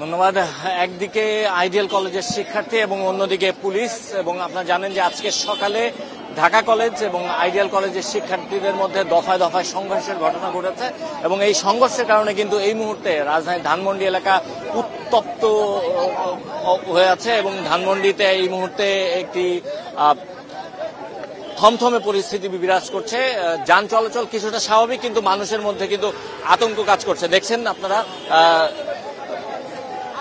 ধন্যবাদ। একদিকে আইডিয়াল কলেজের শিক্ষার্থী এবং অন্যদিকে পুলিশ, এবং আপনারা জানেন যে আজকে সকালে ঢাকা কলেজ এবং আইডিয়াল কলেজের শিক্ষার্থীদের মধ্যে দফায় দফায় সংঘর্ষের ঘটনা ঘটেছে এবং এই সংঘর্ষের কারণে কিন্তু এই মুহূর্তে রাজধানীর ধানমন্ডি এলাকা উত্তপ্ত হয়ে আছে এবং ধানমন্ডিতে এই মুহূর্তে একটি থমথমে পরিস্থিতি বিরাজ করছে। যান চলাচল কিছুটা স্বাভাবিক, কিন্তু মানুষের মধ্যে কিন্তু আতঙ্ক কাজ করছে। দেখছেন আপনারা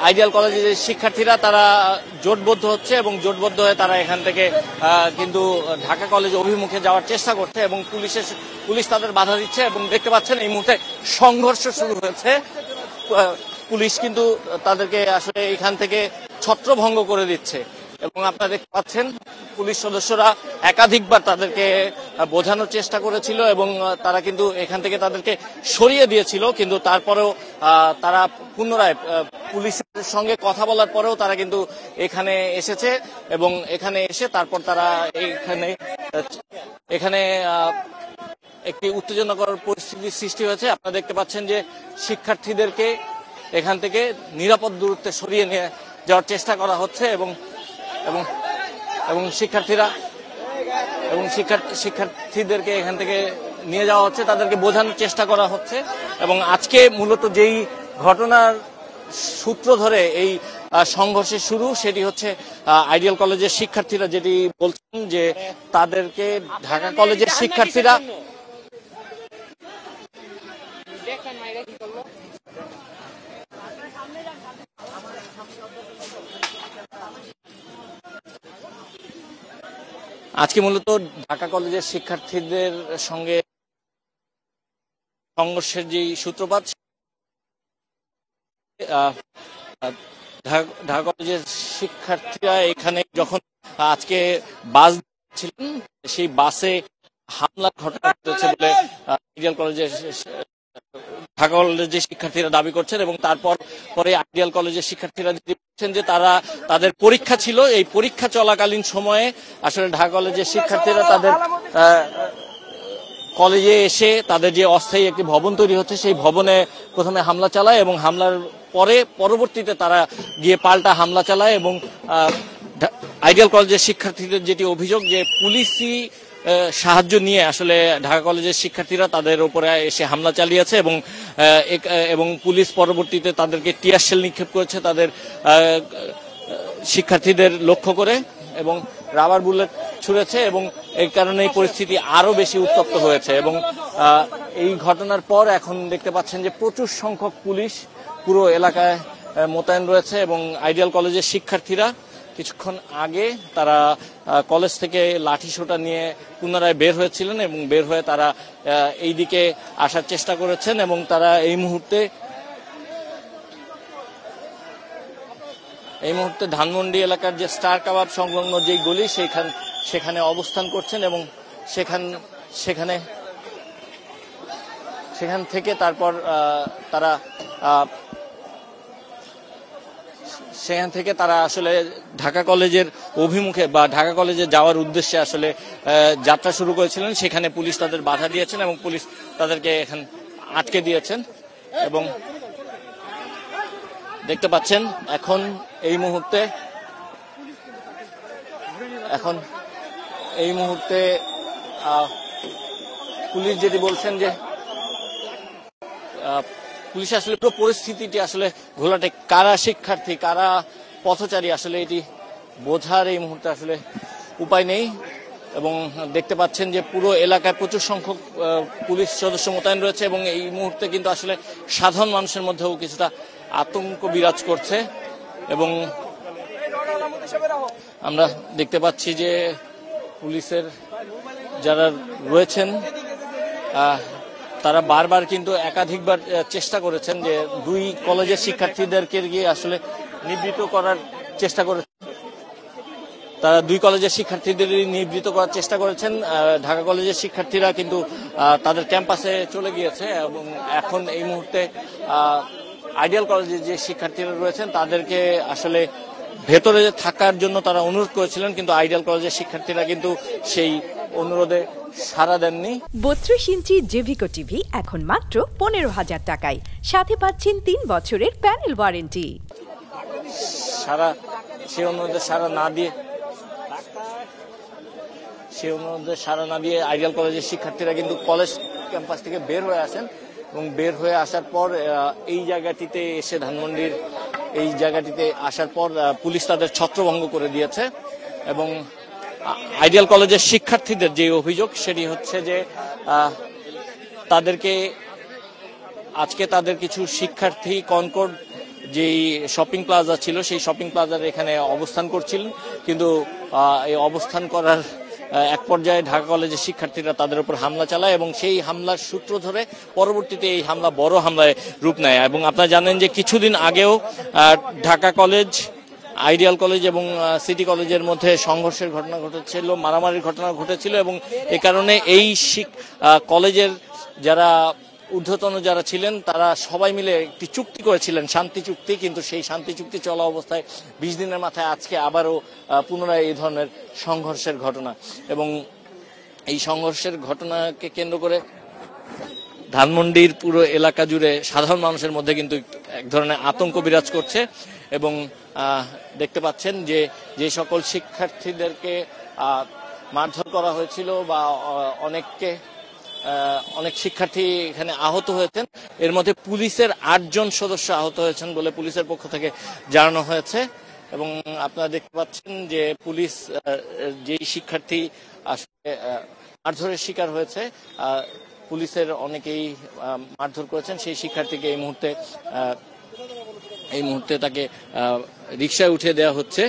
আইডিয়াল কলেজের যে শিক্ষার্থীরা তারা জোটবদ্ধ হচ্ছে এবং জোটবদ্ধ হয়ে তারা এখান থেকে কিন্তু ঢাকা কলেজ অভিমুখে যাওয়ার চেষ্টা করছে এবং পুলিশ তাদের বাধা দিচ্ছে এবং দেখতে পাচ্ছেন এই মুহূর্তে সংঘর্ষ শুরু হয়েছে। পুলিশ কিন্তু তাদেরকে আসলে এখান থেকে ছত্রভঙ্গ করে দিচ্ছে এবং আপনারা দেখতে পাচ্ছেন পুলিশ সদস্যরা একাধিকবার তাদেরকে বোঝানোর চেষ্টা করেছিল এবং তারা কিন্তু এখান থেকে তাদেরকে সরিয়ে দিয়েছিল, কিন্তু তারপরেও তারা পুনরায় পুলিশের সঙ্গে কথা বলার পরেও তারা কিন্তু এখানে এসেছে এবং এখানে এসে তারপর তারা এখানে একটি উত্তেজনাকর পরিস্থিতির সৃষ্টি হয়েছে। আপনারা দেখতে পাচ্ছেন যে শিক্ষার্থীদেরকে এখান থেকে নিরাপদ দূরত্বে সরিয়ে নিয়ে যাওয়ার চেষ্টা করা হচ্ছে এবং শিক্ষার্থীদেরকে এখান থেকে নিয়ে যাওয়া হচ্ছে, তাদেরকে বোঝানোর চেষ্টা করা হচ্ছে। এবং আজকে মূলত যেই ঘটনার সূত্র ধরে এই সংঘর্ষের শুরু, সেটি হচ্ছে আইডিয়াল কলেজের শিক্ষার্থীরা যেটি বলছেন যে তাদেরকে ঢাকা কলেজের শিক্ষার্থীরা আজকে মূলত ঢাকা কলেজের শিক্ষার্থীদের সঙ্গে সংঘর্ষের যে সূত্রপাত, ঢাকা কলেজের শিক্ষার্থীরা এখানে যখন আজকে বাস ছিলেন সেই বাসে হামলার ঘটনা ঘটেছে বলে আইডিয়াল কলেজের ঢাকা কলেজের শিক্ষার্থীরা দাবি করছেন এবং তারপর পরে আইডিয়াল কলেজের শিক্ষার্থীরা বলছেন যে তাদের পরীক্ষা ছিল, এই পরীক্ষা চলাকালীন সময়ে আসলে ঢাকা কলেজের শিক্ষার্থীরা তাদের কলেজে এসে তাদের যে অস্থায়ী একটি ভবন তৈরি হচ্ছে সেই ভবনে প্রথমে হামলা চালায় এবং হামলার পরবর্তীতে তারা গিয়ে পাল্টা হামলা চালায় এবং আইডিয়াল কলেজের শিক্ষার্থীদের যেটি অভিযোগ যে পুলিশি সাহায্য নিয়ে আসলে ঢাকা কলেজের শিক্ষার্থীরা তাদের উপরে এসে হামলা চালিয়েছে এবং পুলিশ পরবর্তীতে তাদেরকে টিয়ার শেল নিক্ষেপ করেছে তাদের শিক্ষার্থীদের লক্ষ্য করে এবং রাবার বুলেট ছুড়েছে এবং এই কারণে এই পরিস্থিতি আরো বেশি উত্তপ্ত হয়েছে। এবং এই ঘটনার পর এখন দেখতে পাচ্ছেন যে প্রচুর সংখ্যক পুলিশ পুরো এলাকায় মোতায়েন রয়েছে এবং আইডিয়াল কলেজের শিক্ষার্থীরা কিছুক্ষণ আগে তারা কলেজ থেকে লাঠি সোঁটা নিয়ে পুনরায় বের হয়েছিলেন এবং বের হয়ে তারা এই দিকে আসার চেষ্টা করেছেন এবং তারা এই মুহূর্তে ধানমন্ডি এলাকার যে স্টার কাবাব সংলগ্ন যে গলি সেখানে অবস্থান করছেন এবং সেখান থেকে তারপর তারা আসলে ঢাকা কলেজের অভিমুখে বা ঢাকা কলেজে যাওয়ার উদ্দেশ্যে আসলে যাত্রা শুরু করেছিলেন। সেখানে পুলিশ তাদের বাধা দিয়েছেন এবং পুলিশ তাদেরকে এখন আটকে দিয়েছেন এবং দেখতে পাচ্ছেন এখন এই মুহূর্তে পুলিশ যেটি বলছেন যে পুলিশ আসলে পুরো পরিস্থিতিটি আসলে ঘোলাটে, কারা শিক্ষার্থী কারা পথচারী আসলে এটি বোঝার এই মুহূর্তে আসলে উপায় নেই এবং দেখতে পাচ্ছেন যে পুরো এলাকায় প্রচুর সংখ্যক পুলিশ সদস্য মোতায়েন রয়েছে এবং এই মুহূর্তে কিন্তু আসলে সাধারণ মানুষের মধ্যেও কিছুটা আতঙ্ক বিরাজ করছে এবং আমরা দেখতে পাচ্ছি যে পুলিশের যারা রয়েছেন তারা বারবার কিন্তু একাধিকবার চেষ্টা করেছেন যে দুই কলেজের শিক্ষার্থীদেরকে গিয়ে আসলে নিবৃত করার চেষ্টা করেছেন। তারা দুই কলেজের শিক্ষার্থীদের নিবৃত করার চেষ্টা করেছেন। ঢাকা কলেজের শিক্ষার্থীরা কিন্তু তাদের ক্যাম্পাসে চলে গিয়েছে এবং এখন এই মুহূর্তে আইডিয়াল কলেজের যে শিক্ষার্থীরা রয়েছেন তাদেরকে আসলে ভেতরে থাকার জন্য তারা অনুরোধ করেছিলেন, কিন্তু আইডিয়াল কলেজের শিক্ষার্থীরা কিন্তু সেই অনুরোধে সাড়া দেননি। 32 ইঞ্চি জেভিকো টিভি এখন মাত্র 15,000 টাকায়, সাথে পাচ্ছেন 3 বছরের প্যানেল ওয়ারেন্টি। সাড়া না দিয়ে আইডিয়াল কলেজের শিক্ষার্থীরা কিন্তু কলেজ ক্যাম্পাস থেকে বের হয়ে আসেন এবং বের হয়ে আসার পর এই জায়গাটিতে এসে ধানমন্ডির এই জায়গাটিতে আসার পর পুলিশ তাদের ছত্রভঙ্গ করে দিয়েছে। এবং আইডিয়াল কলেজের শিক্ষার্থীদের যে অভিযোগ সেটি হচ্ছে যে আজকে তাদের কিছু শিক্ষার্থী কনকর্ড যেই শপিং প্লাজা ছিল সেই শপিং প্লাজার এখানে অবস্থান করছিলেন, কিন্তু এই অবস্থান করার এক পর্যায়ে ঢাকা কলেজের শিক্ষার্থীরা তাদের উপর হামলা চালায় এবং সেই হামলার সূত্র ধরে পরবর্তীতে এই হামলা বড় হামলায় রূপ নেয়। এবং আপনারা জানেন যে কিছুদিন আগেও ঢাকা কলেজ, আইডিয়াল কলেজ এবং সিটি কলেজের মধ্যে সংঘর্ষের ঘটনা ঘটেছিল, মারামারির ঘটনা ঘটেছিল এবং এ কারণে এই কলেজের যারা ঊর্ধ্বতন যারা ছিলেন তারা সবাই মিলে একটি চুক্তি করেছিলেন, শান্তি চুক্তি, কিন্তু সেই শান্তি চুক্তি চলা অবস্থায় 20 দিনের মাথায় আজকে আবারও পুনরায় এই ধরনের সংঘর্ষের ঘটনা। এবং এই সংঘর্ষের ঘটনাকে কেন্দ্র করে ধানমন্ডির পুরো এলাকা জুড়ে সাধারণ মানুষের মধ্যে কিন্তু এক ধরনের আতঙ্ক বিরাজ করছে। এবং দেখতে পাচ্ছেন যে যে সকল শিক্ষার্থীদেরকে মারধর করা হয়েছিল বা অনেক শিক্ষার্থী এখানে আহত হয়েছেন, এর মধ্যে পুলিশের 8 জন সদস্য আহত হয়েছেন বলে পুলিশের পক্ষ থেকে জানানো হয়েছে। এবং আপনারা দেখতে পাচ্ছেন যে পুলিশ যেই শিক্ষার্থী আসলে মারধরের শিকার হয়েছে, পুলিশের অনেকেই মারধর করেছেন সেই শিক্ষার্থীকে এই মুহূর্তে তাকে রিকশায় উঠিয়ে দেওয়া হচ্ছে।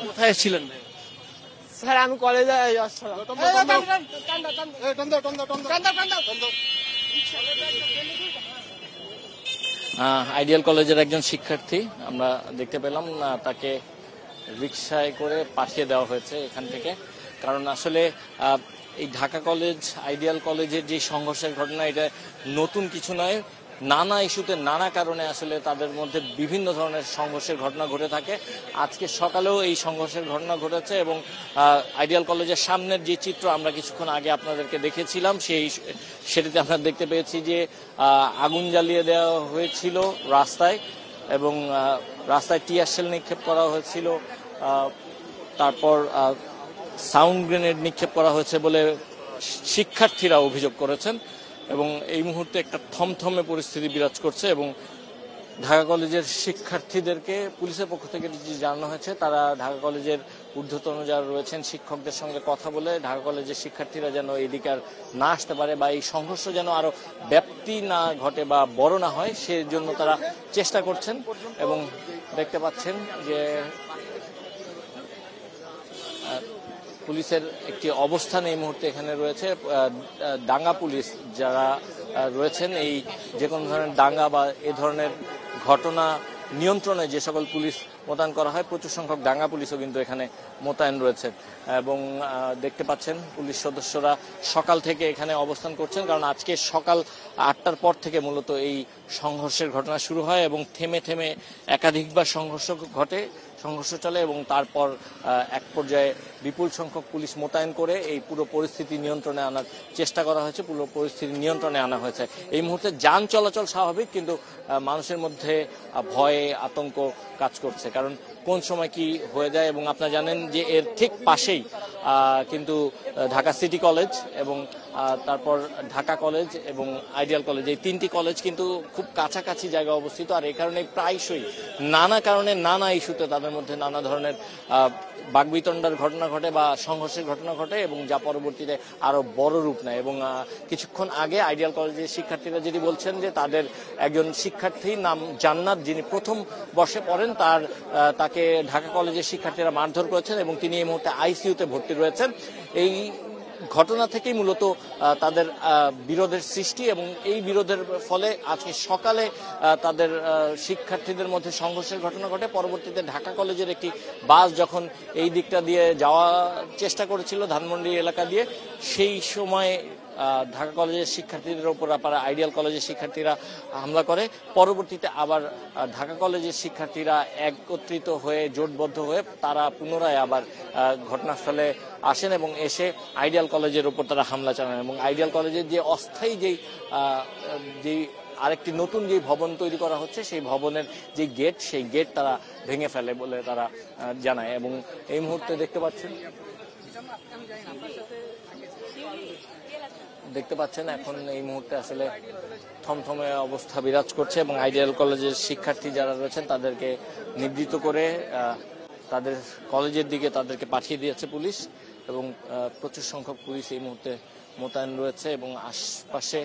কোথায় ছিলেন? স্যার আমি কলেজে আইডিয়াল কলেজের একজন শিক্ষার্থী আমরা দেখতে পেলাম, তাকে রিকশায় করে পাঠিয়ে দেওয়া হয়েছে এখান থেকে। কারণ আসলে এই ঢাকা কলেজ, আইডিয়াল কলেজের যে সংঘর্ষের ঘটনা, এটা নতুন কিছু নয়। নানা ইস্যুতে নানা কারণে আসলে তাদের মধ্যে বিভিন্ন ধরনের সংঘর্ষের ঘটনা ঘটে থাকে। আজকে সকালেও এই সংঘর্ষের ঘটনা ঘটেছে এবং আইডিয়াল কলেজের সামনের যে চিত্র আমরা কিছুক্ষণ আগে আপনাদেরকে দেখেছিলাম সেটিতে আমরা দেখতে পেয়েছি যে আগুন জ্বালিয়ে দেওয়া হয়েছিল রাস্তায় এবং রাস্তায় টিয়ার শেল নিক্ষেপ করা হয়েছিল, তারপর সাউন্ড গ্রেনেড নিক্ষেপ করা হয়েছে বলে শিক্ষার্থীরা অভিযোগ করেছেন। এবং এই মুহূর্তে একটা থমথমে পরিস্থিতি বিরাজ করছে এবং ঢাকা কলেজের শিক্ষার্থীদেরকে পুলিশের পক্ষ থেকে যে জানানো হয়েছে, তারা ঢাকা কলেজের ঊর্ধ্বতন যারা রয়েছেন শিক্ষকদের সঙ্গে কথা বলে ঢাকা কলেজের শিক্ষার্থীরা যেন এদিকে আর না আসতে পারে বা এই সংঘর্ষ যেন আরো ব্যাপ্তি না ঘটে বা বড় না হয় সেই জন্য তারা চেষ্টা করছেন। এবং দেখতে পাচ্ছেন যে পুলিশের একটি অবস্থান এই মুহূর্তে এখানে রয়েছে। দাঙ্গা পুলিশ যারা রয়েছেন, এই যে কোনো ধরনের দাঙ্গা বা এ ধরনের ঘটনা নিয়ন্ত্রণে যে সকল পুলিশ মোতায়েন করা হয়, প্রচুর সংখ্যক দাঙ্গা পুলিশও কিন্তু এখানে মোতায়েন রয়েছে। এবং দেখতে পাচ্ছেন পুলিশ সদস্যরা সকাল থেকে এখানে অবস্থান করছেন, কারণ আজকে সকাল 8টার পর থেকে মূলত এই সংঘর্ষের ঘটনা শুরু হয় এবং থেমে থেমে একাধিকবার সংঘর্ষ চলে এবং তারপর এক পর্যায়ে বিপুল সংখ্যক পুলিশ মোতায়েন করে এই পুরো পরিস্থিতি নিয়ন্ত্রণে আনার চেষ্টা করা হয়েছে, পুরো পরিস্থিতি নিয়ন্ত্রণে আনা হয়েছে। এই মুহূর্তে যান চলাচল স্বাভাবিক, কিন্তু মানুষের মধ্যে ভয়ে আতঙ্ক কাজ করছে, কারণ কোন সময় কি হয়ে যায়। এবং আপনারা জানেন যে এর ঠিক পাশেই কিন্তু ঢাকা সিটি কলেজ এবং তারপর ঢাকা কলেজ এবং আইডিয়াল কলেজ, এই 3টি কলেজ কিন্তু খুব কাছাকাছি জায়গায় অবস্থিত। আর এই কারণে প্রায়শই নানা কারণে নানা ইস্যুতে তাদের মধ্যে নানা ধরনের বাকবিতণ্ডার ঘটনা ঘটে বা সংঘর্ষের ঘটনা ঘটে এবং যা পরবর্তীতে আরো বড় রূপ নেয়। এবং কিছুক্ষণ আগে আইডিয়াল কলেজের শিক্ষার্থীরা যেটি বলছেন যে তাদের একজন শিক্ষার্থী নাম জান্নাত, যিনি প্রথম বর্ষে পড়েন, তাকে ঢাকা কলেজের শিক্ষার্থীরা মারধর করেছেন এবং তিনি এই মুহূর্তে আইসিইউতে ভর্তি রয়েছেন। এই ঘটনা থেকেই মূলত তাদের বিরোধের সৃষ্টি এবং এই বিরোধের ফলে আজকে সকালে তাদের শিক্ষার্থীদের মধ্যে সংঘর্ষের ঘটনা ঘটে। পরবর্তীতে ঢাকা কলেজের একটি বাস যখন এই দিকটা দিয়ে যাওয়ার চেষ্টা করেছিল ধানমন্ডি এলাকা দিয়ে, সেই সময় ঢাকা কলেজের শিক্ষার্থীদের উপর আবার আইডিয়াল কলেজের শিক্ষার্থীরা হামলা করে। পরবর্তীতে আবার ঢাকা কলেজের শিক্ষার্থীরা একত্রিত হয়ে জোটবদ্ধ হয়ে তারা পুনরায় আবার ঘটনাস্থলে আসেন এবং এসে আইডিয়াল কলেজের উপর তারা হামলা চালান এবং আইডিয়াল কলেজের যে অস্থায়ী যেই আরেকটি নতুন যে ভবন তৈরি করা হচ্ছে সেই ভবনের যে গেট সেই গেট তারা ভেঙে ফেলে বলে তারা জানায়। এবং এই মুহূর্তে দেখতে পাচ্ছেন এখন এই মুহূর্তে আসলে থমথমে অবস্থা বিরাজ করছে এবং আইডিয়াল কলেজের শিক্ষার্থী যারা রয়েছেন তাদেরকে নিবৃত্ত করে তাদের কলেজের দিকে তাদেরকে পাঠিয়ে দিয়েছে পুলিশ এবং প্রচুর সংখ্যক পুলিশ এই মুহূর্তে মোতায়েন রয়েছে এবং আশপাশে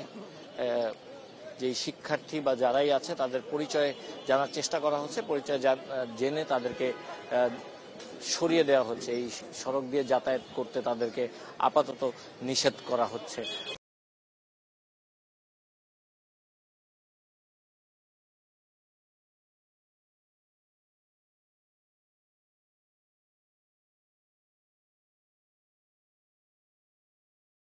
যে শিক্ষার্থী বা যারাই আছে তাদের পরিচয় জানার চেষ্টা করা হচ্ছে। পরিচয় জেনে তাদেরকে সরিয়ে দেওয়া হচ্ছে, এই সড়ক দিয়ে যাতায়াত করতে তাদেরকে আপাতত নিষেধ করা হচ্ছে।